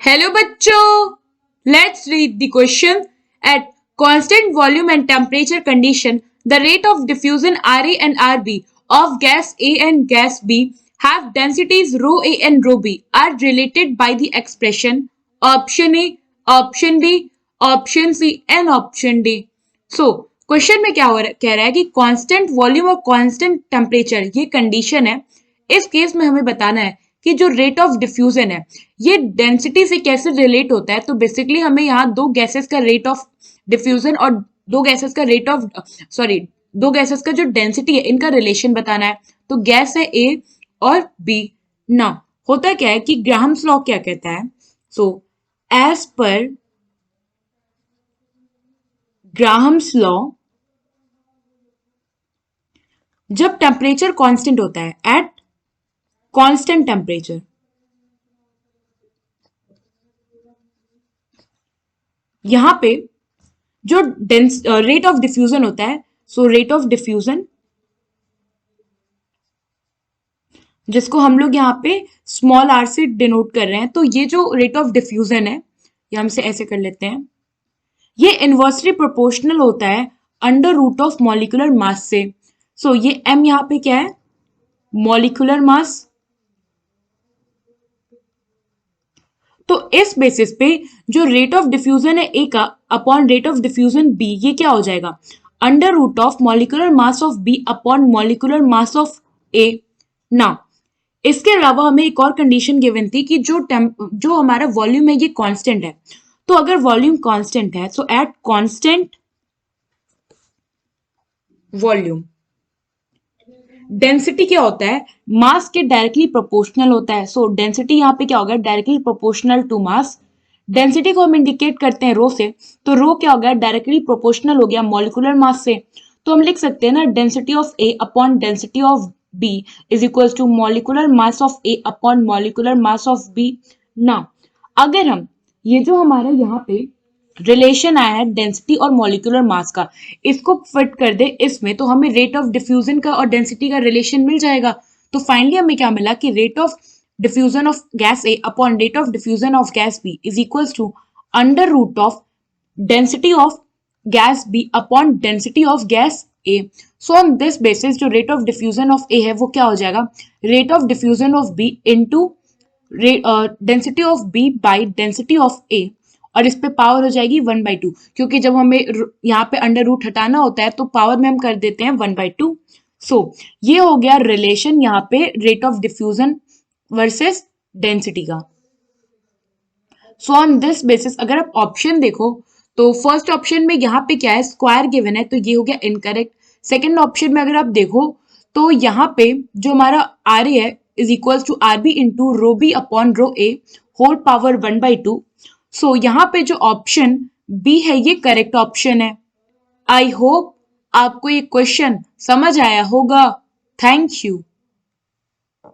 Hello bachcho, let's read the question. At constant volume and temperature condition, the rate of diffusion Ra and Rb of gas A and gas B have densities rho A and rho B are related by the expression option A, option B, option C and option D. So question में क्या कह रहा है कि constant volume और constant temperature ये condition है। इस केस में हमें बताना है कि जो रेट ऑफ डिफ्यूजन है ये डेंसिटी से कैसे रिलेट होता है। तो बेसिकली हमें यहाँ दो गैसेस का रेट ऑफ डिफ्यूजन और दो गैसेस का रेट ऑफ दो गैसेस का जो डेंसिटी है इनका रिलेशन बताना है। तो गैस है ए और बी। ना होता क्या है कि ग्राहम्स लॉ क्या कहता है। So as per Graham's law जब टेम्परेचर कांस्टेंट होता है एट कांस्टेंट टेम्परेचर, यहां पे जो रेट ऑफ डिफ्यूजन होता है, सो रेट ऑफ डिफ्यूजन जिसको हम लोग यहाँ पे स्मॉल आर से डिनोट कर रहे हैं, तो ये जो रेट ऑफ डिफ्यूजन है ये हमसे ऐसे कर लेते हैं, ये इनवर्सली प्रोपोर्शनल होता है under root of molecular mass से। सो ये m यहाँ पे क्या है, मॉलिक्यूलर मास। तो इस बेसिस पे जो रेट ऑफ डिफ्यूजन है ए का upon rate of diffusion B ये क्या हो जाएगा, under root of molecular mass of B upon molecular mass of A. ना इसके अलावा हमें एक और कंडीशन गिवन थी कि जो हमारा वॉल्यूम है ये कांस्टेंट है। तो अगर वॉल्यूम कांस्टेंट है सो एट कांस्टेंट वॉल्यूम डेंसिटी क्या होता है, मास के डायरेक्टली प्रोपोर्शनल होता है। सो डेंसिटी यहाँ पे क्या होगा, directly proportional to mass. Density को हम इंडिकेट करते हैं रो से, तो रो क्या हो गया, डायरेक्टली प्रोपोर्शनल हो गया मॉलिक्यूलर मास से। तो हम लिख सकते हैं ना density of A upon density of B is equal to molecular mass of A upon molecular mass of B. ना अगर हम ये जो हमारा यहाँ पे रिलेशन आया है डेंसिटी और मॉलिक्यूलर मास का, इसको फिट कर दे इसमें, तो हमें रेट ऑफ डिफ्यूजन का और डेंसिटी का रिलेशन मिल जाएगा। तो फाइनली हमें क्या मिला कि rate of diffusion of gas A upon rate of diffusion of gas B is equal to under root of density of gas B upon density of gas A. So on this basis जो rate of diffusion of A है वो क्या हो जाएगा, rate of diffusion of B into density of B by density of A, और इस पे power हो जाएगी 1/2, क्योंकि जब हमें यहाँ पे अंडर रूट हटाना होता है तो पावर में हम कर देते हैं 1/2। सो ये हो गया रिलेशन यहाँ पे rate of diffusion versus density का। सो ऑन दिस बेसिस अगर आप ऑप्शन देखो तो फर्स्ट ऑप्शन में यहाँ पे क्या है, स्क्वायर गिवन है, तो ये हो गया इनकरेक्ट। सेकेंड ऑप्शन में अगर आप देखो तो यहाँ पे जो हमारा आर ए है is equal to R B into rho B upon rho A whole power 1/2। सो यहाँ पे जो ऑप्शन बी है ये करेक्ट ऑप्शन है। आई होप आपको ये क्वेश्चन समझ आया होगा। Thank you.